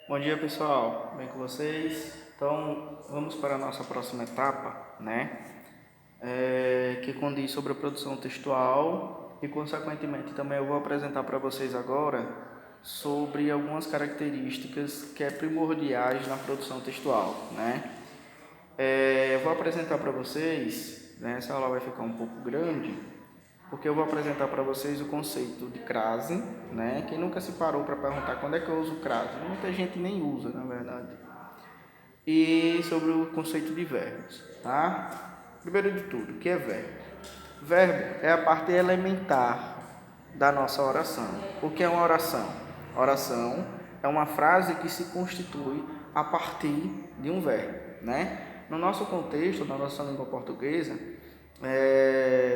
Bom dia, pessoal. Bem com vocês? Então, vamos para a nossa próxima etapa, né? Que condiz sobre a produção textual e, consequentemente, também eu vou apresentar para vocês agora sobre algumas características que é primordiais na produção textual, né? Eu vou apresentar para vocês, né? Essa aula vai ficar um pouco grande, porque eu vou apresentar para vocês o conceito de crase, né? Quem nunca se parou para perguntar quando é que eu uso crase? Muita gente nem usa, na verdade. E sobre o conceito de verbos, tá? Primeiro de tudo, o que é verbo? Verbo é a parte elementar da nossa oração. O que é uma oração? Oração é uma frase que se constitui a partir de um verbo, né? No nosso contexto, na nossa língua portuguesa,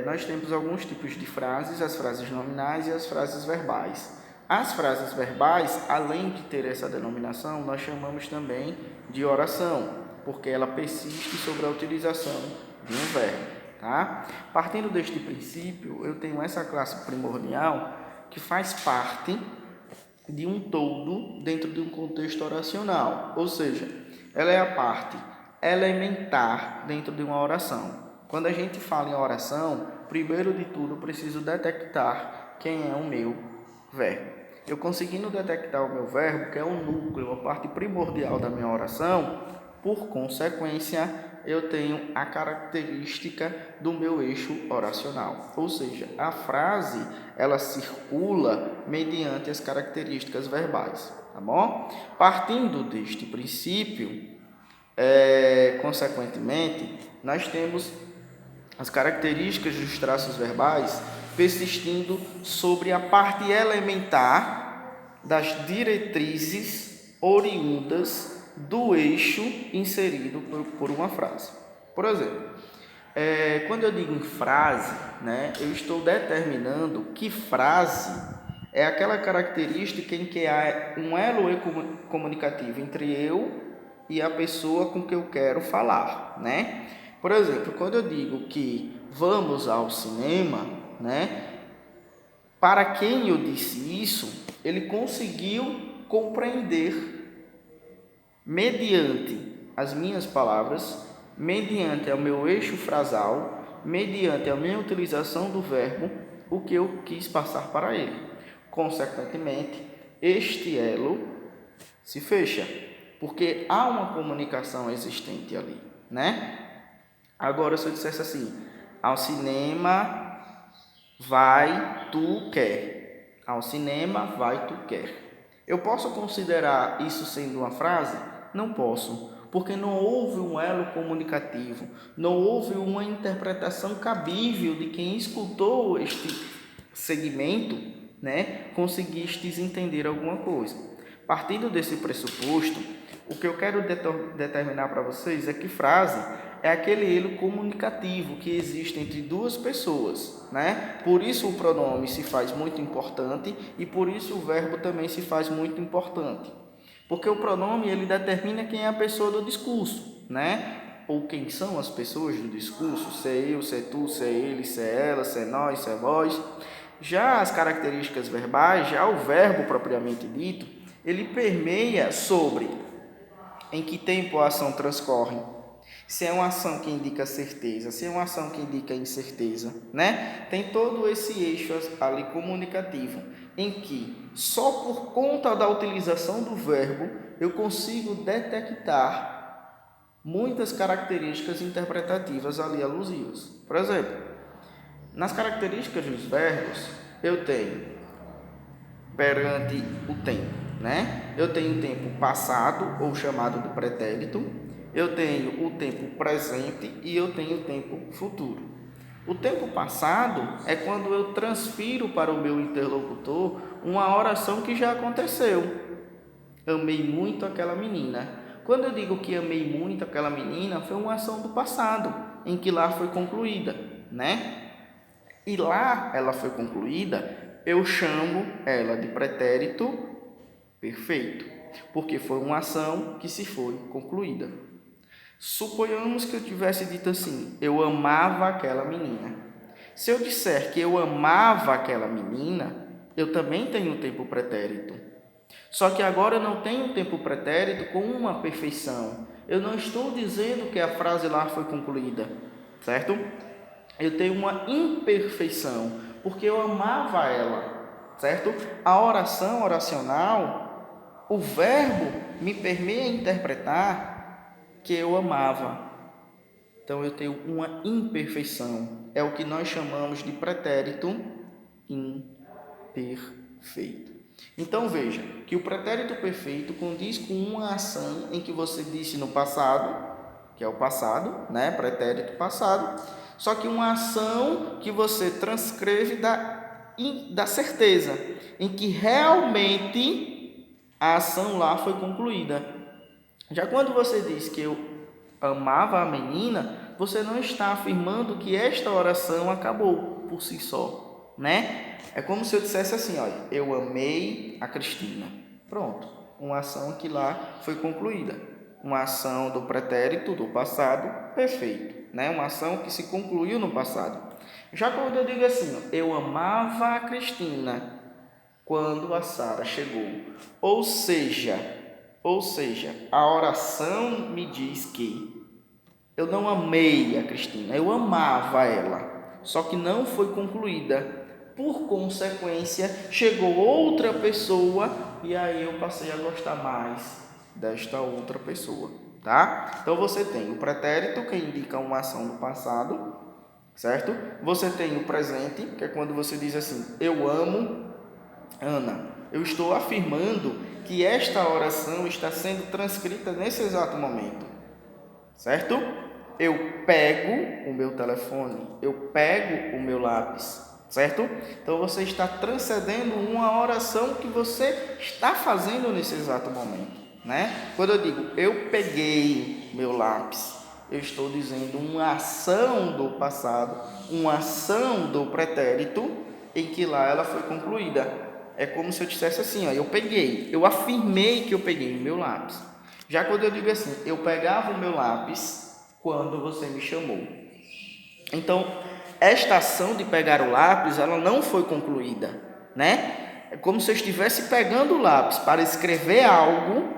nós temos alguns tipos de frases, as frases nominais e as frases verbais. As frases verbais, além de ter essa denominação, nós chamamos também de oração, porque ela persiste sobre a utilização de um verbo. Tá? Partindo deste princípio, eu tenho essa classe primordial que faz parte de um todo dentro de um contexto oracional, ou seja, ela é a parte elementar dentro de uma oração. Quando a gente fala em oração, primeiro de tudo eu preciso detectar quem é o meu verbo. Eu conseguindo detectar o meu verbo, que é o núcleo, a parte primordial da minha oração, por consequência, eu tenho a característica do meu eixo oracional. Ou seja, a frase, ela circula mediante as características verbais, tá bom? Partindo deste princípio, consequentemente, nós temos as características dos traços verbais persistindo sobre a parte elementar das diretrizes oriundas do eixo inserido por uma frase. Por exemplo, quando eu digo em frase, né, eu estou determinando que frase é aquela característica em que há um elo comunicativo entre eu e a pessoa com que eu quero falar, né? Por exemplo, quando eu digo que vamos ao cinema, né? Para quem eu disse isso, ele conseguiu compreender mediante as minhas palavras, mediante o meu eixo frasal, mediante a minha utilização do verbo, o que eu quis passar para ele. Consequentemente, este elo se fecha, porque há uma comunicação existente ali, né? Agora, se eu dissesse assim, ao cinema vai, tu quer. Ao cinema vai, tu quer. Eu posso considerar isso sendo uma frase? Não posso, porque não houve um elo comunicativo, não houve uma interpretação cabível de quem escutou este segmento, né? Conseguistes entender alguma coisa. Partindo desse pressuposto, o que eu quero determinar para vocês é que frase é aquele elo comunicativo que existe entre duas pessoas, né? Por isso o pronome se faz muito importante e por isso o verbo também se faz muito importante. Porque o pronome ele determina quem é a pessoa do discurso, né? Ou quem são as pessoas do discurso, se é eu, se é tu, se é ele, se é ela, se é nós, se é vós. Já as características verbais, já o verbo propriamente dito, ele permeia sobre em que tempo a ação transcorre, se é uma ação que indica certeza, se é uma ação que indica incerteza, né? Tem todo esse eixo ali comunicativo, em que só por conta da utilização do verbo eu consigo detectar muitas características interpretativas ali alusivas. Por exemplo, nas características dos verbos, eu tenho perante o tempo, né? Eu tenho o tempo passado, ou chamado de pretérito, eu tenho o tempo presente e eu tenho o tempo futuro. O tempo passado é quando eu transfiro para o meu interlocutor uma oração que já aconteceu. Amei muito aquela menina. Quando eu digo que amei muito aquela menina, foi uma ação do passado, em que lá foi concluída, né? E lá ela foi concluída, eu chamo ela de pretérito perfeito, porque foi uma ação que se foi concluída. Suponhamos que eu tivesse dito assim, eu amava aquela menina. Se eu disser que eu amava aquela menina, eu também tenho o tempo pretérito. Só que agora eu não tenho um tempo pretérito com uma perfeição. Eu não estou dizendo que a frase lá foi concluída, certo? Eu tenho uma imperfeição, porque eu amava ela, certo? A oração oracional, o verbo me permite interpretar que eu amava. Então eu tenho uma imperfeição. É o que nós chamamos de pretérito imperfeito. Então veja que o pretérito perfeito condiz com uma ação em que você disse no passado, que é o passado, né? Pretérito passado, só que uma ação que você transcreve da certeza, em que realmente a ação lá foi concluída. Já quando você diz que eu amava a menina, você não está afirmando que esta oração acabou por si só, né? É como se eu dissesse assim, olha, eu amei a Cristina. Pronto, uma ação que lá foi concluída. Uma ação do pretérito do passado perfeito, né? Uma ação que se concluiu no passado. Já quando eu digo assim, eu amava a Cristina quando a Sara chegou. Ou seja, a oração me diz que eu não amei a Cristina, eu amava ela, só que não foi concluída. Por consequência, chegou outra pessoa e aí eu passei a gostar mais desta outra pessoa, tá? Então você tem o pretérito, que indica uma ação do passado, certo? Você tem o presente, que é quando você diz assim, eu amo Ana. Eu estou afirmando que esta oração está sendo transcrita nesse exato momento, certo? Eu pego o meu telefone, eu pego o meu lápis, certo? Então você está transcendendo uma oração que você está fazendo nesse exato momento, né? Quando eu digo eu peguei meu lápis, eu estou dizendo uma ação do passado, uma ação do pretérito em que lá ela foi concluída. É como se eu dissesse assim, ó, eu afirmei que eu peguei o meu lápis. Já quando eu digo assim, eu pegava o meu lápis quando você me chamou. Então, esta ação de pegar o lápis, ela não foi concluída, né? É como se eu estivesse pegando o lápis para escrever algo,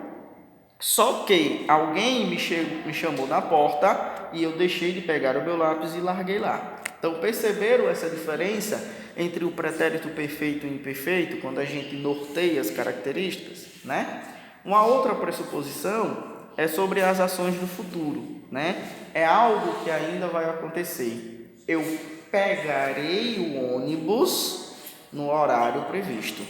só que alguém me chamou na porta e eu deixei de pegar o meu lápis e larguei lá. Então, perceberam essa diferença entre o pretérito perfeito e imperfeito, quando a gente norteia as características, né? Uma outra pressuposição é sobre as ações do futuro, né? É algo que ainda vai acontecer. Eu pegarei o ônibus no horário previsto.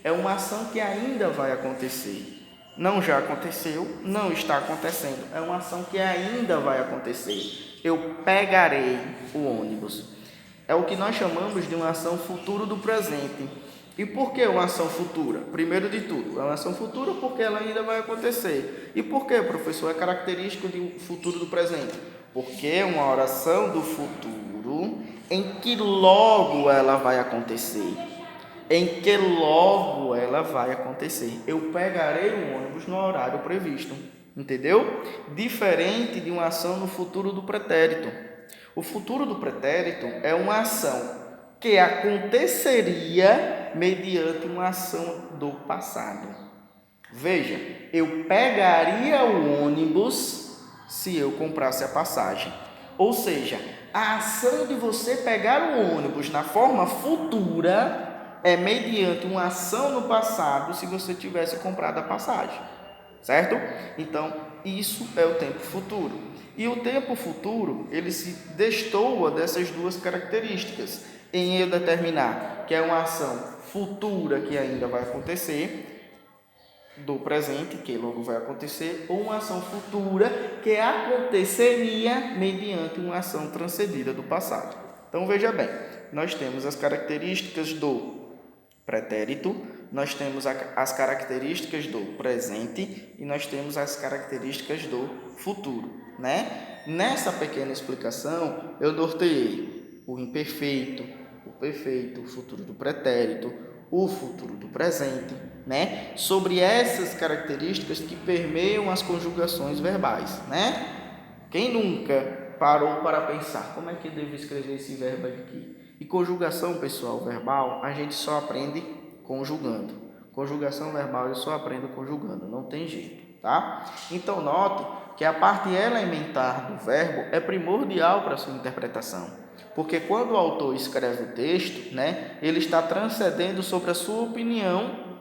É uma ação que ainda vai acontecer. Não já aconteceu, não está acontecendo. É uma ação que ainda vai acontecer. Eu pegarei o ônibus. É o que nós chamamos de uma ação futura do presente. E por que uma ação futura? Primeiro de tudo, é uma ação futura porque ela ainda vai acontecer. E por que, professor, é característico de futuro do presente? Porque é uma oração do futuro em que logo ela vai acontecer. Em que logo ela vai acontecer. Eu pegarei o ônibus no horário previsto. Entendeu? Diferente de uma ação no futuro do pretérito. O futuro do pretérito é uma ação que aconteceria mediante uma ação do passado. Veja, eu pegaria o ônibus se eu comprasse a passagem. Ou seja, a ação de você pegar o ônibus na forma futura é mediante uma ação no passado se você tivesse comprado a passagem. Certo? Então, isso é o tempo futuro. E o tempo futuro, ele se destoa dessas duas características, em eu determinar que é uma ação futura que ainda vai acontecer, do presente, que logo vai acontecer, ou uma ação futura que aconteceria mediante uma ação transcendida do passado. Então, veja bem, nós temos as características do pretérito, nós temos as características do presente e nós temos as características do futuro, né? Nessa pequena explicação, eu norteei o imperfeito, o perfeito, o futuro do pretérito, o futuro do presente, né? Sobre essas características que permeiam as conjugações verbais, né? Quem nunca parou para pensar como é que eu devo escrever esse verbo aqui? E conjugação, pessoal, verbal, a gente só aprende conjugando. Conjugação verbal eu só aprendo conjugando, não tem jeito, tá? Então, note que a parte elementar do verbo é primordial para a sua interpretação. Porque quando o autor escreve o texto, né, ele está transcendendo sobre a sua opinião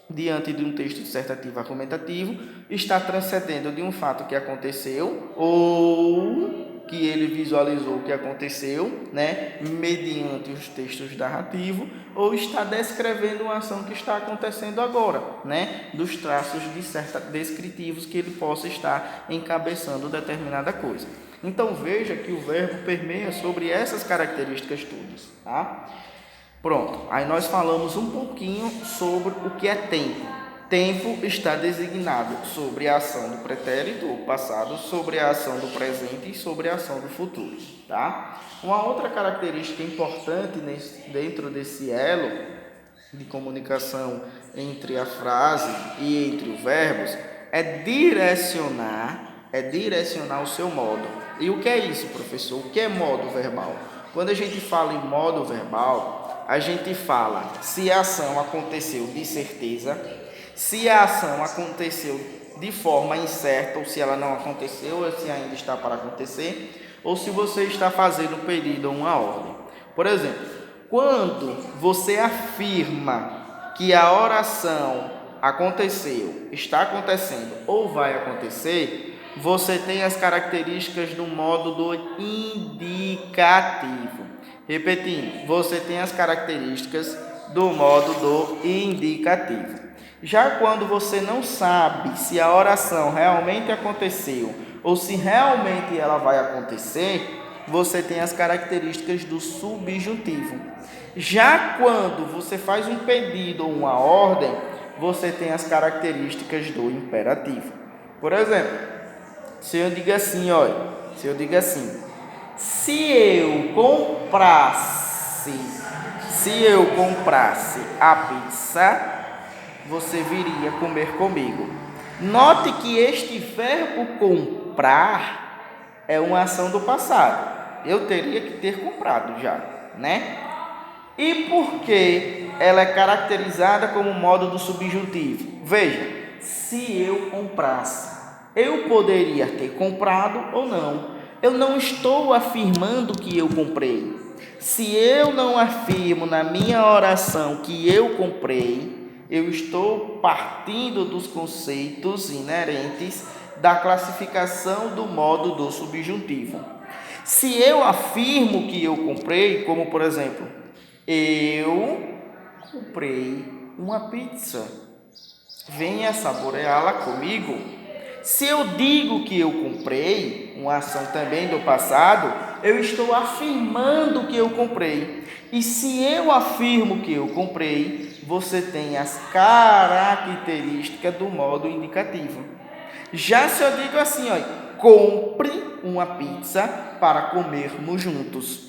diante de um texto dissertativo argumentativo, está transcendendo de um fato que aconteceu ou que ele visualizou que aconteceu, né, mediante os textos narrativos, ou está descrevendo uma ação que está acontecendo agora, né, dos traços descritivos que ele possa estar encabeçando determinada coisa. Então veja que o verbo permeia sobre essas características todas, tá? Pronto, aí nós falamos um pouquinho sobre o que é tempo. Tempo está designado sobre a ação do pretérito, ou passado, sobre a ação do presente e sobre a ação do futuro, tá? Uma outra característica importante dentro desse elo de comunicação entre a frase e entre os verbos é direcionar o seu modo. E o que é isso, professor? O que é modo verbal? Quando a gente fala em modo verbal, a gente fala se a ação aconteceu de certeza, se a ação aconteceu de forma incerta, ou se ela não aconteceu, ou se ainda está para acontecer, ou se você está fazendo um pedido ou uma ordem. Por exemplo, quando você afirma que a oração aconteceu, está acontecendo ou vai acontecer, você tem as características do modo do indicativo. Repetindo, você tem as características do modo do indicativo. Já quando você não sabe se a oração realmente aconteceu ou se realmente ela vai acontecer, você tem as características do subjuntivo. Já quando você faz um pedido ou uma ordem, você tem as características do imperativo. Por exemplo, se eu digo assim, olha, se eu comprasse a pizza, você viria comer comigo. Note que este verbo comprar é uma ação do passado. Eu teria que ter comprado já, né? E por que ela é caracterizada como modo do subjuntivo? Veja, se eu comprasse, eu poderia ter comprado ou não. Eu não estou afirmando que eu comprei. Se eu não afirmo na minha oração que eu comprei, eu estou partindo dos conceitos inerentes da classificação do modo do subjuntivo. Se eu afirmo que eu comprei, como por exemplo, eu comprei uma pizza, venha saboreá-la comigo. Se eu digo que eu comprei, uma ação também do passado, eu estou afirmando que eu comprei. E se eu afirmo que eu comprei, você tem as características do modo indicativo. Já se eu digo assim, olha, compre uma pizza para comermos juntos.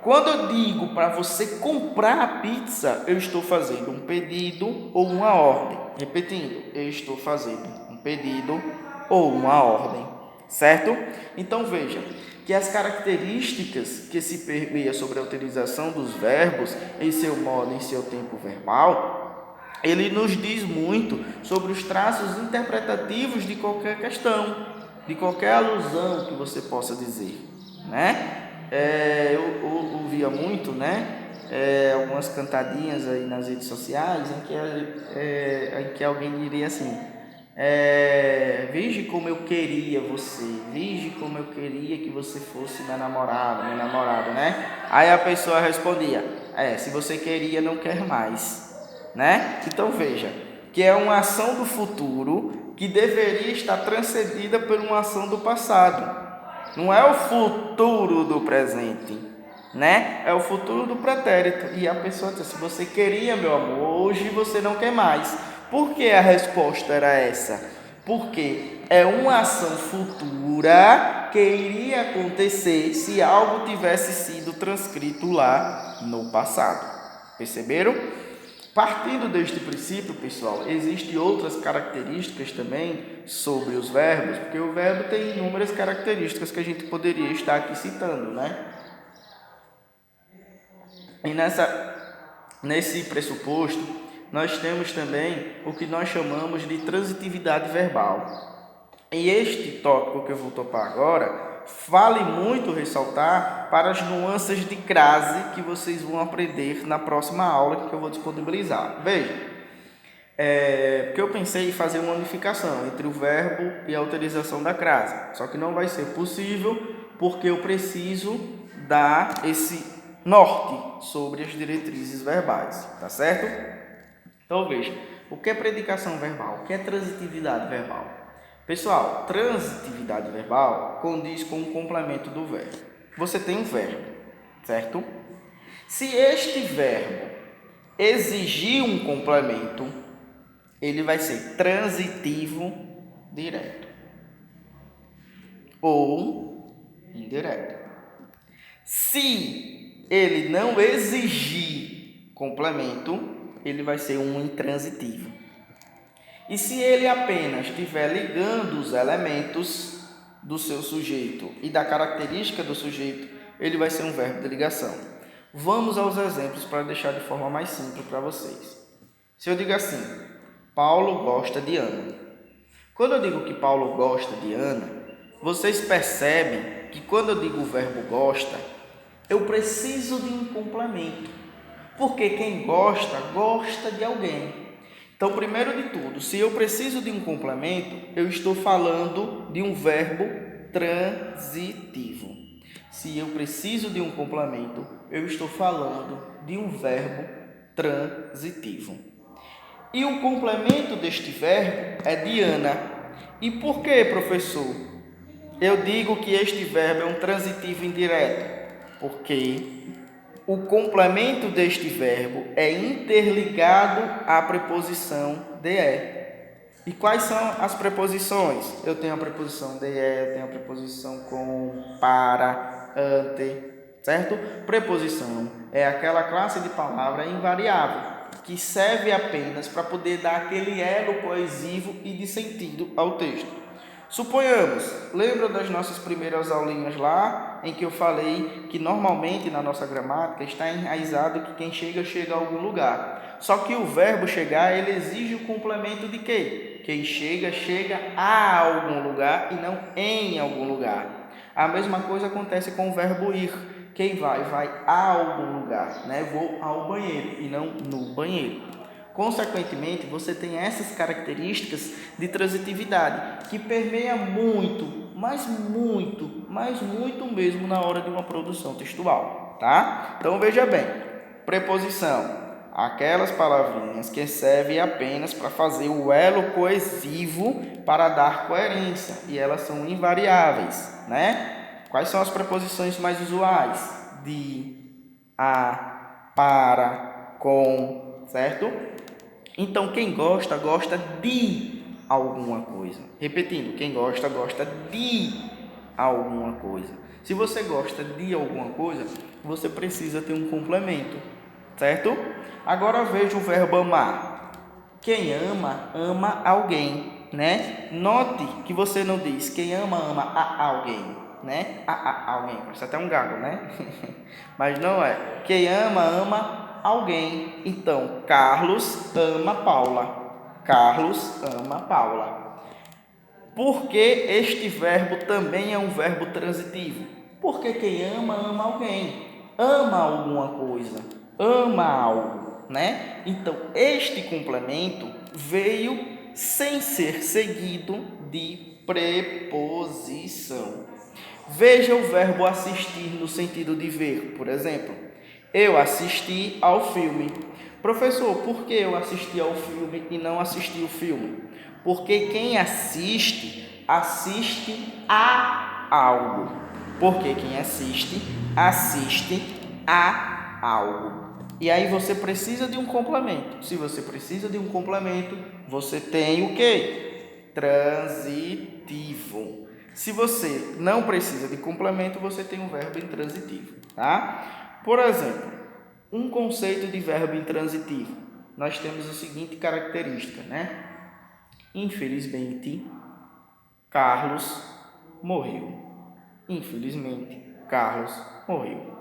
Quando eu digo para você comprar a pizza, eu estou fazendo um pedido ou uma ordem. Repetindo, eu estou fazendo um pedido ou uma ordem, certo? Então veja que as características que se permeiam sobre a utilização dos verbos em seu modo, em seu tempo verbal, ele nos diz muito sobre os traços interpretativos de qualquer questão, de qualquer alusão que você possa dizer, né? Eu ouvia muito, né? Algumas cantadinhas aí nas redes sociais em que alguém diria assim: vige como eu queria você, vige como eu queria que você fosse minha namorada, meu namorado, né? Aí a pessoa respondia: se você queria, não quer mais, né? Então veja que é uma ação do futuro que deveria estar transcendida por uma ação do passado. Não é o futuro do presente, né? É o futuro do pretérito. E a pessoa diz: se você queria, meu amor, hoje você não quer mais. Por que a resposta era essa? Porque é uma ação futura que iria acontecer se algo tivesse sido transcrito lá no passado. Perceberam? Partindo deste princípio, pessoal, existem outras características também sobre os verbos, porque o verbo tem inúmeras características que a gente poderia estar aqui citando, né? E nesse pressuposto, nós temos também o que nós chamamos de transitividade verbal. E este tópico que eu vou topar agora, vale muito ressaltar para as nuances de crase que vocês vão aprender na próxima aula que eu vou disponibilizar. Veja, porque eu pensei em fazer uma unificação entre o verbo e a utilização da crase, só que não vai ser possível porque eu preciso dar esse norte sobre as diretrizes verbais, tá certo? Então veja, o que é predicação verbal? O que é transitividade verbal? Pessoal, transitividade verbal condiz com o complemento do verbo. Você tem um verbo, certo? Se este verbo exigir um complemento, ele vai ser transitivo direto ou indireto. Se ele não exigir complemento, ele vai ser um intransitivo. E se ele apenas estiver ligando os elementos do seu sujeito e da característica do sujeito, ele vai ser um verbo de ligação. Vamos aos exemplos para deixar de forma mais simples para vocês. Se eu digo assim, Paulo gosta de Ana. Quando eu digo que Paulo gosta de Ana, vocês percebem que quando eu digo o verbo gosta, eu preciso de um complemento. Porque quem gosta, gosta de alguém. Então, primeiro de tudo, se eu preciso de um complemento, eu estou falando de um verbo transitivo. Se eu preciso de um complemento, eu estou falando de um verbo transitivo. E o complemento deste verbo é Diana. E por que, professor, eu digo que este verbo é um transitivo indireto? Porque o complemento deste verbo é interligado à preposição de. E quais são as preposições? Eu tenho a preposição de, eu tenho a preposição com, para, ante, certo? Preposição é aquela classe de palavra invariável que serve apenas para poder dar aquele elo coesivo e de sentido ao texto. Suponhamos, lembra das nossas primeiras aulinhas lá, em que eu falei que normalmente na nossa gramática está enraizado que quem chega, chega a algum lugar. Só que o verbo chegar, ele exige o complemento de quê? Quem chega, chega a algum lugar e não em algum lugar. A mesma coisa acontece com o verbo ir. Quem vai, vai a algum lugar, né? Vou ao banheiro e não no banheiro. Consequentemente, você tem essas características de transitividade que permeia muito, mas muito mesmo na hora de uma produção textual, tá? Então veja bem, preposição, aquelas palavrinhas que servem apenas para fazer o elo coesivo para dar coerência e elas são invariáveis, né? Quais são as preposições mais usuais? De, a, para, com, certo? Então, quem gosta, gosta de alguma coisa. Repetindo, quem gosta, gosta de alguma coisa. Se você gosta de alguma coisa, você precisa ter um complemento, certo? Agora veja o verbo amar. Quem ama, ama alguém, né? Note que você não diz quem ama, ama a alguém, né? A alguém, parece até um gago, né? Mas não é. Quem ama, ama alguém. Então, Carlos ama Paula. Carlos ama Paula. Por que este verbo também é um verbo transitivo? Porque quem ama, ama alguém. Ama alguma coisa. Ama algo, né? Então, este complemento veio sem ser seguido de preposição. Veja o verbo assistir no sentido de ver, por exemplo. Eu assisti ao filme. Professor, por que eu assisti ao filme e não assisti o filme? Porque quem assiste, assiste a algo. Porque quem assiste, assiste a algo. E aí você precisa de um complemento. Se você precisa de um complemento, você tem o quê? Transitivo. Se você não precisa de complemento, você tem um verbo intransitivo, tá? Por exemplo, um conceito de verbo intransitivo. Nós temos a seguinte característica, né? Infelizmente, Carlos morreu. Infelizmente, Carlos morreu.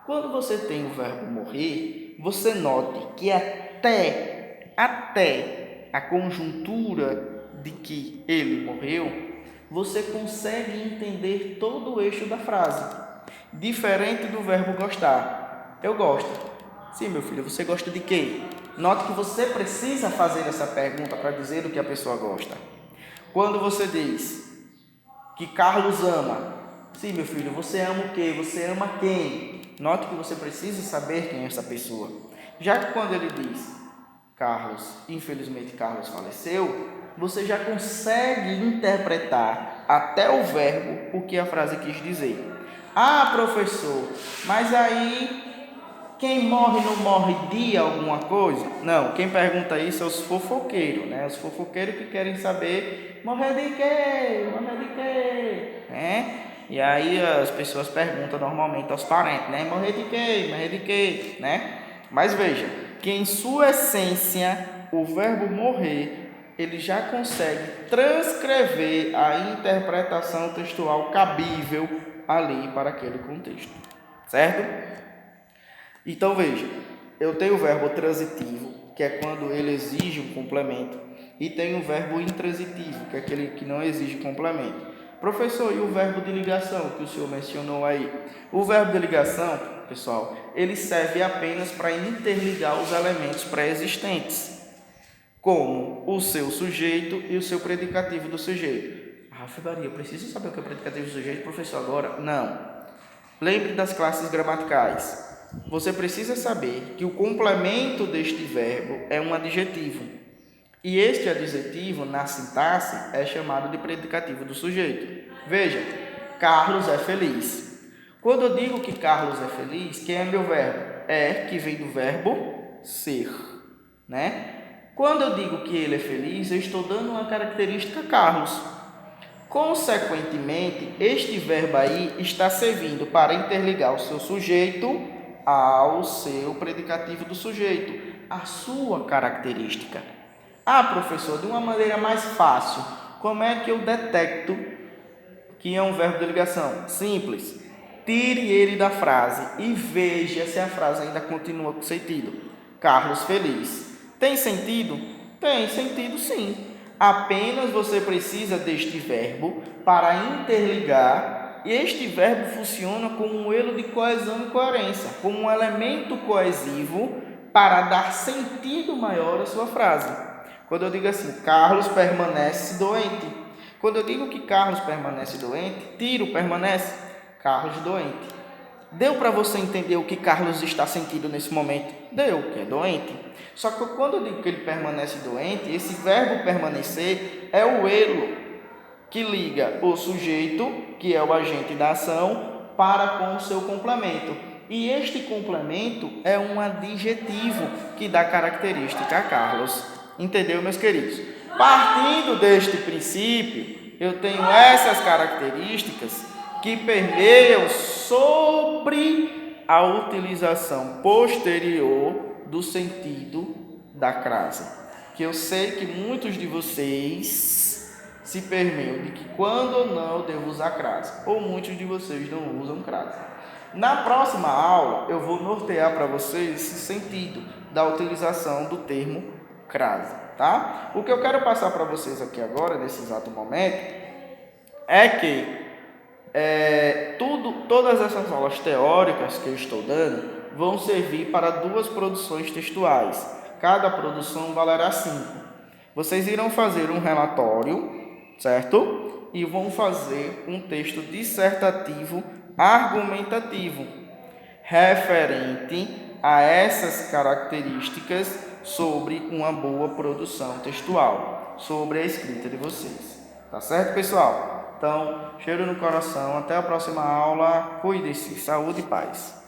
Quando você tem o verbo morrer, você note que até até a conjuntura de que ele morreu, você consegue entender todo o eixo da frase. Diferente do verbo gostar. Eu gosto. Sim, meu filho, você gosta de quê? Note que você precisa fazer essa pergunta para dizer o que a pessoa gosta. Quando você diz que Carlos ama. Sim, meu filho, você ama o quê? Você ama quem? Note que você precisa saber quem é essa pessoa. Já que quando ele diz Carlos, infelizmente Carlos faleceu, você já consegue interpretar até o verbo o que a frase quis dizer. Ah, professor, mas aí quem morre não morre de alguma coisa? Não, quem pergunta isso é os fofoqueiros, né? Os fofoqueiros que querem saber morrer de quê? Morrer de quê? Né? E aí as pessoas perguntam normalmente aos parentes, né? Morrer de quê? Morrer de quê? Né? Mas veja, que em sua essência, o verbo morrer, ele já consegue transcrever a interpretação textual cabível ali para aquele contexto. Certo? Então veja, eu tenho o verbo transitivo, que é quando ele exige um complemento, e tenho o verbo intransitivo, que é aquele que não exige complemento. Professor, e o verbo de ligação que o senhor mencionou aí? O verbo de ligação, pessoal, ele serve apenas para interligar os elementos pré-existentes, como o seu sujeito e o seu predicativo do sujeito. Maria, eu preciso saber o que é o predicativo do sujeito, professor, agora? Não. Lembre das classes gramaticais. Você precisa saber que o complemento deste verbo é um adjetivo. E este adjetivo, na sintaxe, é chamado de predicativo do sujeito. Veja, Carlos é feliz. Quando eu digo que Carlos é feliz, quem é meu verbo? É, que vem do verbo ser, né? Quando eu digo que ele é feliz, eu estou dando uma característica a Carlos. Consequentemente, este verbo aí está servindo para interligar o seu sujeito ao seu predicativo do sujeito, a sua característica. Ah, professor, de uma maneira mais fácil, como é que eu detecto que é um verbo de ligação? Simples. Tire ele da frase e veja se a frase ainda continua com sentido. Carlos feliz. Tem sentido? Tem sentido, sim. Apenas você precisa deste verbo para interligar, e este verbo funciona como um elo de coesão e coerência, como um elemento coesivo para dar sentido maior à sua frase. Quando eu digo assim, Carlos permanece doente. Quando eu digo que Carlos permanece doente, tiro permanece, Carlos doente. Deu para você entender o que Carlos está sentindo nesse momento? Deu, que é doente. Só que quando eu digo que ele permanece doente, esse verbo permanecer é o elo que liga o sujeito, que é o agente da ação, para com o seu complemento. E este complemento é um adjetivo que dá característica a Carlos. Entendeu, meus queridos? Partindo deste princípio, eu tenho essas características que permeiam sobre a utilização posterior do sentido da crase. Que eu sei que muitos de vocês se permeiam de que quando ou não eu devo usar crase, ou muitos de vocês não usam crase. Na próxima aula, eu vou nortear para vocês esse sentido da utilização do termo crase, tá? O que eu quero passar para vocês aqui agora, nesse exato momento, é que todas essas aulas teóricas que eu estou dando vão servir para 2 produções textuais. Cada produção valerá 5. Vocês irão fazer um relatório, certo? E vão fazer um texto dissertativo argumentativo referente a essas características sobre uma boa produção textual, sobre a escrita de vocês. Tá certo, pessoal? Então, cheiro no coração. Até a próxima aula. Cuide-se. Saúde e paz.